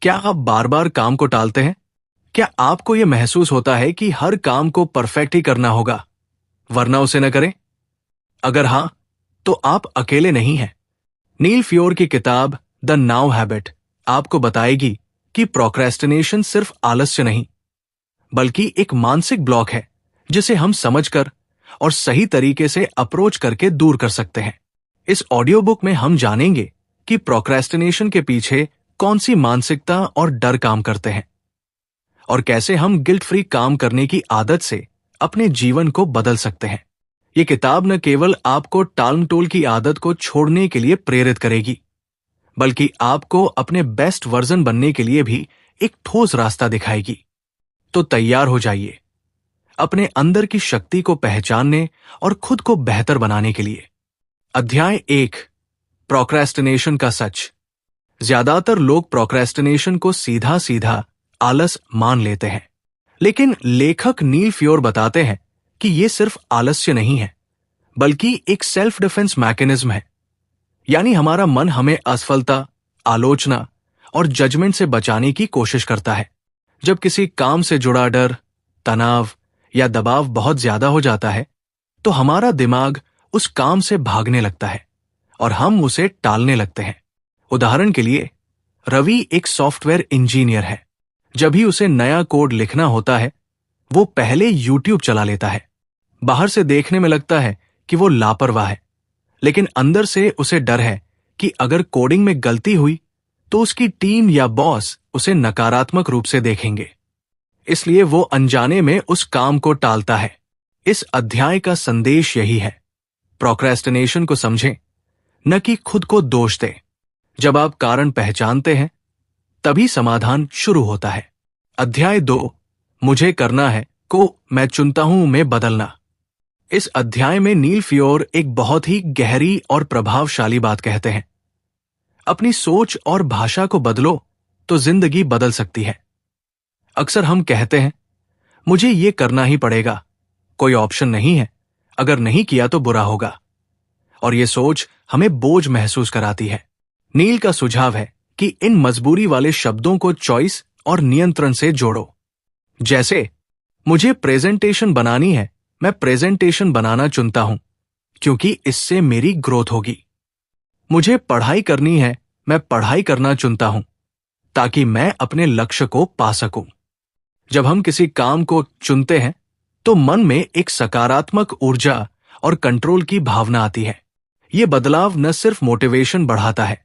क्या आप बार बार काम को टालते हैं? क्या आपको यह महसूस होता है कि हर काम को परफेक्ट ही करना होगा, वरना उसे न करें? अगर हां, तो आप अकेले नहीं हैं। नील फ्योर की किताब द नाउ हैबिट आपको बताएगी कि प्रोक्रेस्टिनेशन सिर्फ आलस्य नहीं, बल्कि एक मानसिक ब्लॉक है जिसे हम समझकर और सही तरीके से अप्रोच करके दूर कर सकते हैं। इस ऑडियो बुक में हम जानेंगे कि प्रोक्रेस्टिनेशन के पीछे कौन सी मानसिकता और डर काम करते हैं और कैसे हम गिल्ट फ्री काम करने की आदत से अपने जीवन को बदल सकते हैं। ये किताब न केवल आपको टालमटोल की आदत को छोड़ने के लिए प्रेरित करेगी, बल्कि आपको अपने बेस्ट वर्जन बनने के लिए भी एक ठोस रास्ता दिखाएगी। तो तैयार हो जाइए अपने अंदर की शक्ति को पहचानने और खुद को बेहतर बनाने के लिए। अध्याय 1, प्रोक्रेस्टिनेशन का सच। ज्यादातर लोग प्रोक्रेस्टिनेशन को सीधा सीधा आलस मान लेते हैं, लेकिन लेखक नील फ्योर बताते हैं कि यह सिर्फ आलस्य नहीं है, बल्कि एक सेल्फ डिफेंस मैकेनिज्म है। यानी हमारा मन हमें असफलता, आलोचना और जजमेंट से बचाने की कोशिश करता है। जब किसी काम से जुड़ा डर, तनाव या दबाव बहुत ज्यादा हो जाता है, तो हमारा दिमाग उस काम से भागने लगता है और हम उसे टालने लगते हैं। उदाहरण के लिए, रवि एक सॉफ्टवेयर इंजीनियर है। जब भी उसे नया कोड लिखना होता है, वो पहले यूट्यूब चला लेता है। बाहर से देखने में लगता है कि वो लापरवाह है, लेकिन अंदर से उसे डर है कि अगर कोडिंग में गलती हुई तो उसकी टीम या बॉस उसे नकारात्मक रूप से देखेंगे। इसलिए वो अनजाने में उस काम को टालता है। इस अध्याय का संदेश यही है, प्रोक्रेस्टिनेशन को समझें, न कि खुद को दोष दें। जब आप कारण पहचानते हैं, तभी समाधान शुरू होता है। अध्याय 2, मुझे करना है को मैं चुनता हूं में बदलना। इस अध्याय में नील फ्योर एक बहुत ही गहरी और प्रभावशाली बात कहते हैं। अपनी सोच और भाषा को बदलो तो जिंदगी बदल सकती है। अक्सर हम कहते हैं, मुझे ये करना ही पड़ेगा, कोई ऑप्शन नहीं है, अगर नहीं किया तो बुरा होगा। और ये सोच हमें बोझ महसूस कराती है। नील का सुझाव है कि इन मजबूरी वाले शब्दों को चॉइस और नियंत्रण से जोड़ो। जैसे, मुझे प्रेजेंटेशन बनानी है, मैं प्रेजेंटेशन बनाना चुनता हूं, क्योंकि इससे मेरी ग्रोथ होगी। मुझे पढ़ाई करनी है, मैं पढ़ाई करना चुनता हूं, ताकि मैं अपने लक्ष्य को पा सकूं। जब हम किसी काम को चुनते हैं, तो मन में एक सकारात्मक ऊर्जा और कंट्रोल की भावना आती है। यह बदलाव न सिर्फ मोटिवेशन बढ़ाता है,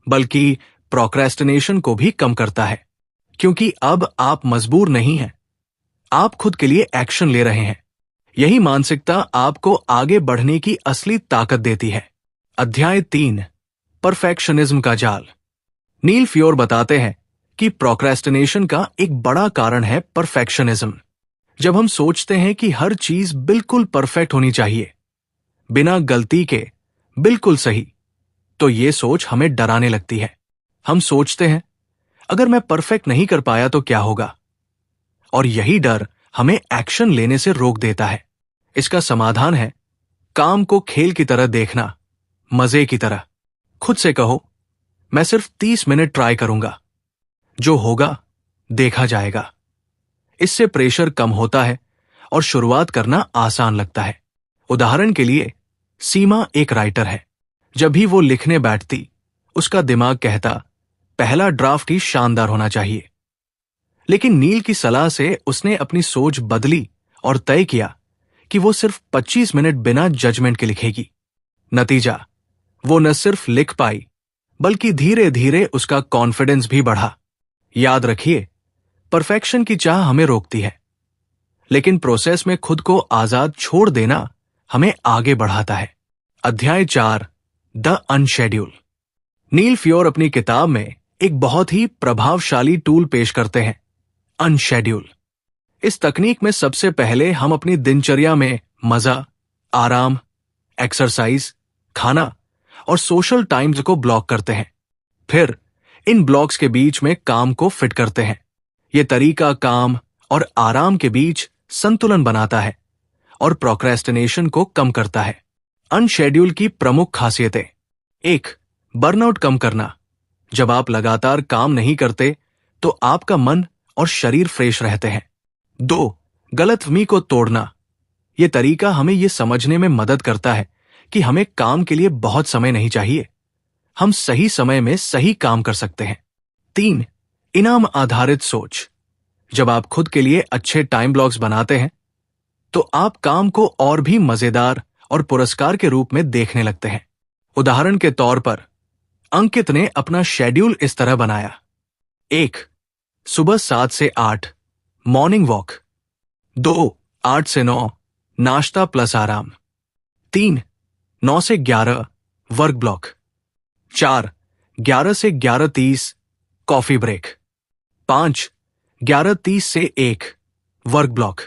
बल्कि प्रोक्रेस्टिनेशन को भी कम करता है, क्योंकि अब आप मजबूर नहीं हैं, आप खुद के लिए एक्शन ले रहे हैं। यही मानसिकता आपको आगे बढ़ने की असली ताकत देती है। अध्याय 3, परफेक्शनिज्म का जाल। नील फ्योर बताते हैं कि प्रोक्रेस्टिनेशन का एक बड़ा कारण है परफेक्शनिज्म। जब हम सोचते हैं कि हर चीज बिल्कुल परफेक्ट होनी चाहिए, बिना गलती के, बिल्कुल सही, तो ये सोच हमें डराने लगती है। हम सोचते हैं, अगर मैं परफेक्ट नहीं कर पाया तो क्या होगा? और यही डर हमें एक्शन लेने से रोक देता है। इसका समाधान है काम को खेल की तरह देखना, मजे की तरह। खुद से कहो, मैं सिर्फ 30 मिनट ट्राई करूंगा, जो होगा देखा जाएगा। इससे प्रेशर कम होता है और शुरुआत करना आसान लगता है। उदाहरण के लिए, सीमा एक राइटर है। जब भी वो लिखने बैठती, उसका दिमाग कहता, पहला ड्राफ्ट ही शानदार होना चाहिए। लेकिन नील की सलाह से उसने अपनी सोच बदली और तय किया कि वो सिर्फ 25 मिनट बिना जजमेंट के लिखेगी। नतीजा, वो न सिर्फ लिख पाई, बल्कि धीरे धीरे उसका कॉन्फिडेंस भी बढ़ा। याद रखिए, परफेक्शन की चाह हमें रोकती है, लेकिन प्रोसेस में खुद को आजाद छोड़ देना हमें आगे बढ़ाता है। अध्याय 4, द अनशेड्यूल। नील फ्योर अपनी किताब में एक बहुत ही प्रभावशाली टूल पेश करते हैं, अनशेड्यूल। इस तकनीक में सबसे पहले हम अपनी दिनचर्या में मजा, आराम, एक्सरसाइज, खाना और सोशल टाइम्स को ब्लॉक करते हैं। फिर इन ब्लॉक्स के बीच में काम को फिट करते हैं। यह तरीका काम और आराम के बीच संतुलन बनाता है और प्रोक्रेस्टिनेशन को कम करता है। अनशेड्यूल की प्रमुख खासियतें। 1, बर्नआउट कम करना। जब आप लगातार काम नहीं करते, तो आपका मन और शरीर फ्रेश रहते हैं। 2. गलतफहमी को तोड़ना। यह तरीका हमें यह समझने में मदद करता है कि हमें काम के लिए बहुत समय नहीं चाहिए। हम सही समय में सही काम कर सकते हैं। 3. इनाम आधारित सोच। जब आप खुद के लिए अच्छे टाइम ब्लॉक्स बनाते हैं तो आप काम को और भी मजेदार और पुरस्कार के रूप में देखने लगते हैं। उदाहरण के तौर पर अंकित ने अपना शेड्यूल इस तरह बनाया। 1. सुबह 7 से 8 मॉर्निंग वॉक। 2. 8 से 9 नाश्ता प्लस आराम। 3. 9 से 11 वर्क ब्लॉक। 4. 11 से 11:30 कॉफी ब्रेक। 5. 11:30 से 1 वर्क ब्लॉक।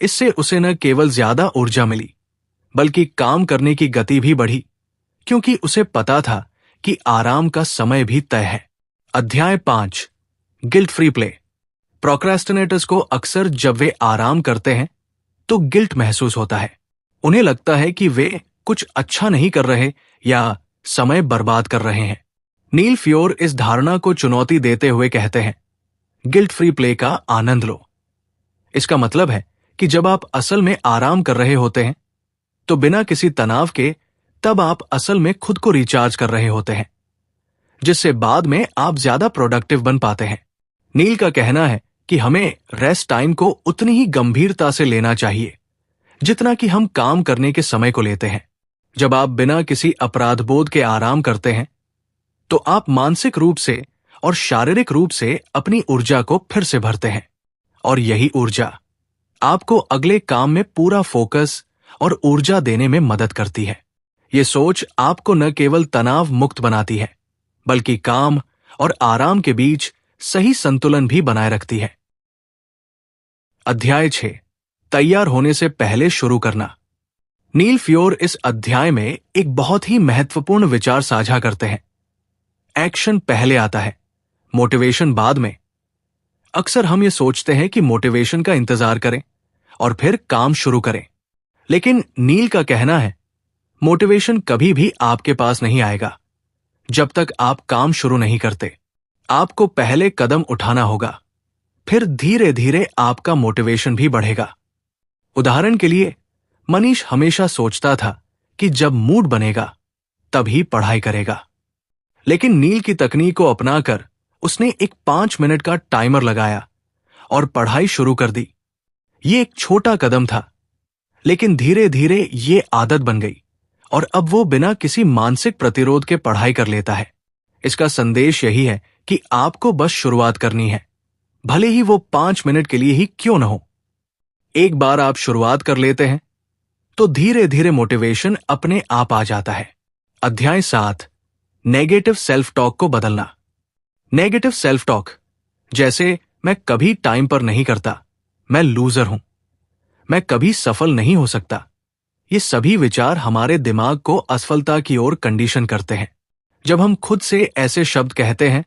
इससे उसे न केवल ज्यादा ऊर्जा मिली बल्कि काम करने की गति भी बढ़ी, क्योंकि उसे पता था कि आराम का समय भी तय है। अध्याय 5 गिल्ट फ्री प्ले। प्रोक्रेस्टिनेटर्स को अक्सर जब वे आराम करते हैं तो गिल्ट महसूस होता है। उन्हें लगता है कि वे कुछ अच्छा नहीं कर रहे या समय बर्बाद कर रहे हैं। नील फ्योर इस धारणा को चुनौती देते हुए कहते हैं, गिल्ट फ्री प्ले का आनंद लो। इसका मतलब है कि जब आप असल में आराम कर रहे होते हैं तो बिना किसी तनाव के तब आप असल में खुद को रिचार्ज कर रहे होते हैं, जिससे बाद में आप ज्यादा प्रोडक्टिव बन पाते हैं। नील का कहना है कि हमें रेस्ट टाइम को उतनी ही गंभीरता से लेना चाहिए जितना कि हम काम करने के समय को लेते हैं। जब आप बिना किसी अपराधबोध के आराम करते हैं तो आप मानसिक रूप से और शारीरिक रूप से अपनी ऊर्जा को फिर से भरते हैं, और यही ऊर्जा आपको अगले काम में पूरा फोकस और ऊर्जा देने में मदद करती है। ये सोच आपको न केवल तनाव मुक्त बनाती है बल्कि काम और आराम के बीच सही संतुलन भी बनाए रखती है। अध्याय 6 तैयार होने से पहले शुरू करना। नील फ्योर इस अध्याय में एक बहुत ही महत्वपूर्ण विचार साझा करते हैं। एक्शन पहले आता है, मोटिवेशन बाद में। अक्सर हम ये सोचते हैं कि मोटिवेशन का इंतजार करें और फिर काम शुरू करें, लेकिन नील का कहना है मोटिवेशन कभी भी आपके पास नहीं आएगा जब तक आप काम शुरू नहीं करते। आपको पहले कदम उठाना होगा, फिर धीरे धीरे आपका मोटिवेशन भी बढ़ेगा। उदाहरण के लिए मनीष हमेशा सोचता था कि जब मूड बनेगा तभी पढ़ाई करेगा, लेकिन नील की तकनीक को अपनाकर उसने एक 5 मिनट का टाइमर लगाया और पढ़ाई शुरू कर दी। ये एक छोटा कदम था, लेकिन धीरे धीरे ये आदत बन गई और अब वो बिना किसी मानसिक प्रतिरोध के पढ़ाई कर लेता है। इसका संदेश यही है कि आपको बस शुरुआत करनी है, भले ही वो 5 मिनट के लिए ही क्यों न हो। एक बार आप शुरुआत कर लेते हैं तो धीरे धीरे मोटिवेशन अपने आप आ जाता है। अध्याय 7 नेगेटिव सेल्फ टॉक को बदलना। नेगेटिव सेल्फ टॉक, जैसे मैं कभी टाइम पर नहीं करता, मैं लूजर हूं, मैं कभी सफल नहीं हो सकता, ये सभी विचार हमारे दिमाग को असफलता की ओर कंडीशन करते हैं। जब हम खुद से ऐसे शब्द कहते हैं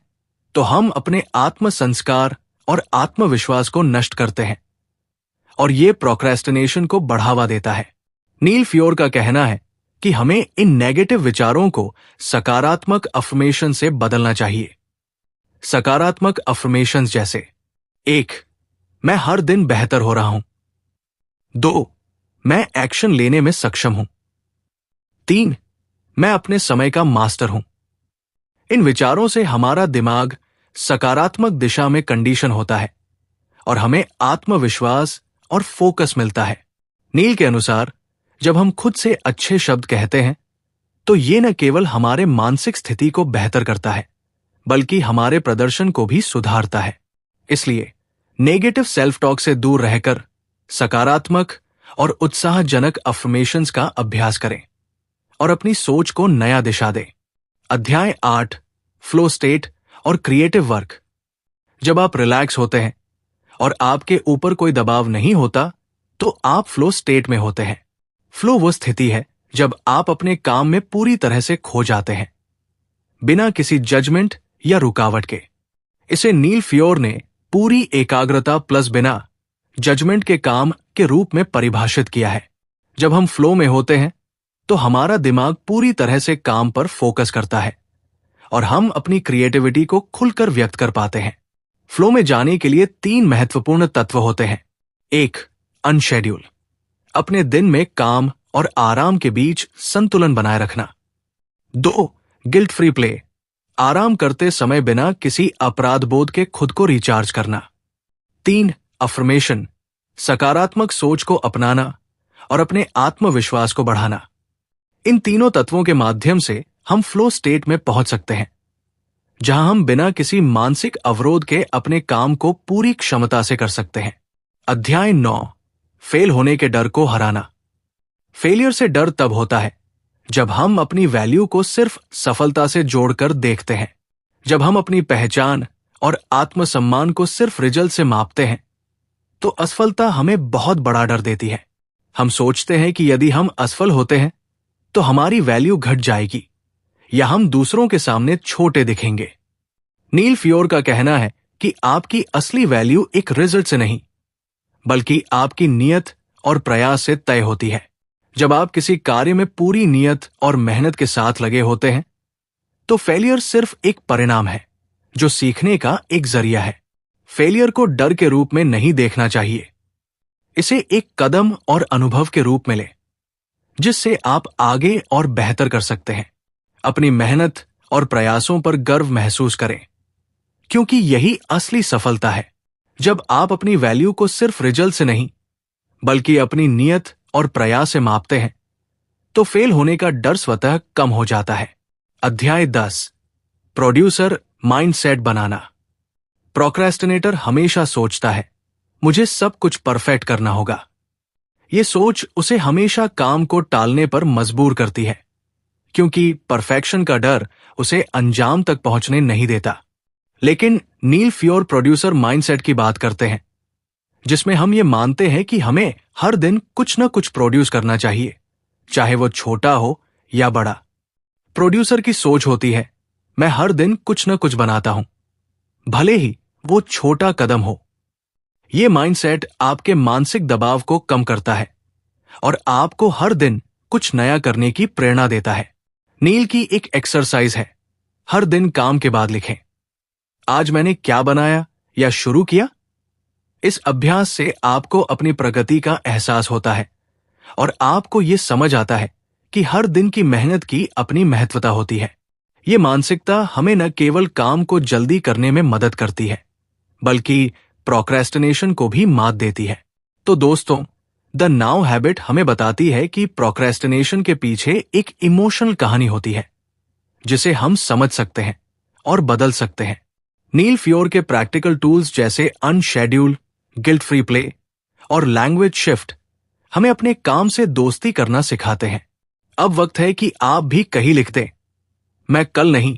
तो हम अपने आत्म संस्कार और आत्मविश्वास को नष्ट करते हैं और ये प्रोक्रेस्टिनेशन को बढ़ावा देता है। नील फ्योर का कहना है कि हमें इन नेगेटिव विचारों को सकारात्मक अफर्मेशन से बदलना चाहिए। सकारात्मक अफर्मेशंस जैसे 1. मैं हर दिन बेहतर हो रहा हूं। 2. मैं एक्शन लेने में सक्षम हूं। 3. मैं अपने समय का मास्टर हूं। इन विचारों से हमारा दिमाग सकारात्मक दिशा में कंडीशन होता है और हमें आत्मविश्वास और फोकस मिलता है। नील के अनुसार जब हम खुद से अच्छे शब्द कहते हैं तो ये न केवल हमारे मानसिक स्थिति को बेहतर करता है बल्कि हमारे प्रदर्शन को भी सुधारता है। इसलिए नेगेटिव सेल्फ टॉक से दूर रहकर सकारात्मक और उत्साहजनक अफर्मेशंस का अभ्यास करें और अपनी सोच को नया दिशा दें। अध्याय 8 फ्लो स्टेट और क्रिएटिव वर्क। जब आप रिलैक्स होते हैं और आपके ऊपर कोई दबाव नहीं होता तो आप फ्लो स्टेट में होते हैं। फ्लो वो स्थिति है जब आप अपने काम में पूरी तरह से खो जाते हैं, बिना किसी जजमेंट या रुकावट के। इसे नील फ्योर ने पूरी एकाग्रता प्लस बिना जजमेंट के काम के रूप में परिभाषित किया है। जब हम फ्लो में होते हैं तो हमारा दिमाग पूरी तरह से काम पर फोकस करता है और हम अपनी क्रिएटिविटी को खुलकर व्यक्त कर पाते हैं। फ्लो में जाने के लिए 3 महत्वपूर्ण तत्व होते हैं। 1. अनशेड्यूल, अपने दिन में काम और आराम के बीच संतुलन बनाए रखना। 2. गिल्ट फ्री प्ले, आराम करते समय बिना किसी अपराध बोध के खुद को रिचार्ज करना। 3. अफर्मेशन, सकारात्मक सोच को अपनाना और अपने आत्मविश्वास को बढ़ाना। इन तीनों तत्वों के माध्यम से हम फ्लो स्टेट में पहुंच सकते हैं, जहां हम बिना किसी मानसिक अवरोध के अपने काम को पूरी क्षमता से कर सकते हैं। अध्याय 9, फेल होने के डर को हराना। फेलियर से डर तब होता है जब हम अपनी वैल्यू को सिर्फ सफलता से जोड़कर देखते हैं, जब हम अपनी पहचान और आत्मसम्मान को सिर्फ रिजल्ट से मापते हैं, तो असफलता हमें बहुत बड़ा डर देती है। हम सोचते हैं कि यदि हम असफल होते हैं तो हमारी वैल्यू घट जाएगी या हम दूसरों के सामने छोटे दिखेंगे। नील फियोर का कहना है कि आपकी असली वैल्यू एक रिजल्ट से नहीं, बल्कि आपकी नियत और प्रयास से तय होती है। जब आप किसी कार्य में पूरी नियत और मेहनत के साथ लगे होते हैं, तो फेलियर सिर्फ एक परिणाम है जो सीखने का एक जरिया है। फेलियर को डर के रूप में नहीं देखना चाहिए, इसे एक कदम और अनुभव के रूप में लें, जिससे आप आगे और बेहतर कर सकते हैं। अपनी मेहनत और प्रयासों पर गर्व महसूस करें, क्योंकि यही असली सफलता है। जब आप अपनी वैल्यू को सिर्फ रिजल्ट से नहीं, बल्कि अपनी नियत और प्रयास से मापते हैं, तो फेल होने का डर स्वतः कम हो जाता है। अध्याय 10, प्रोड्यूसर माइंडसेट बनाना। प्रोक्रेस्टिनेटर हमेशा सोचता है, मुझे सब कुछ परफेक्ट करना होगा। यह सोच उसे हमेशा काम को टालने पर मजबूर करती है, क्योंकि परफेक्शन का डर उसे अंजाम तक पहुंचने नहीं देता। लेकिन नील फियोर प्रोड्यूसर माइंडसेट की बात करते हैं, जिसमें हम ये मानते हैं कि हमें हर दिन कुछ न कुछ प्रोड्यूस करना चाहिए, चाहे वो छोटा हो या बड़ा। प्रोड्यूसर की सोच होती है, मैं हर दिन कुछ न कुछ बनाता हूं, भले ही वो छोटा कदम हो। ये माइंडसेट आपके मानसिक दबाव को कम करता है और आपको हर दिन कुछ नया करने की प्रेरणा देता है। नील की एक एक्सरसाइज है, हर दिन काम के बाद लिखें, आज मैंने क्या बनाया या शुरू किया। इस अभ्यास से आपको अपनी प्रगति का एहसास होता है और आपको यह समझ आता है कि हर दिन की मेहनत की अपनी महत्वता होती है। ये मानसिकता हमें न केवल काम को जल्दी करने में मदद करती है, बल्कि प्रोक्रेस्टिनेशन को भी मात देती है। तो दोस्तों, द नाउ हैबिट हमें बताती है कि प्रोक्रेस्टिनेशन के पीछे एक इमोशनल कहानी होती है, जिसे हम समझ सकते हैं और बदल सकते हैं। नील फियोर के प्रैक्टिकल टूल्स जैसे अनशेड्यूल, गिल्ट फ्री प्ले और लैंग्वेज शिफ्ट हमें अपने काम से दोस्ती करना सिखाते हैं। अब वक्त है कि आप भी कहीं लिख दें, मैं कल नहीं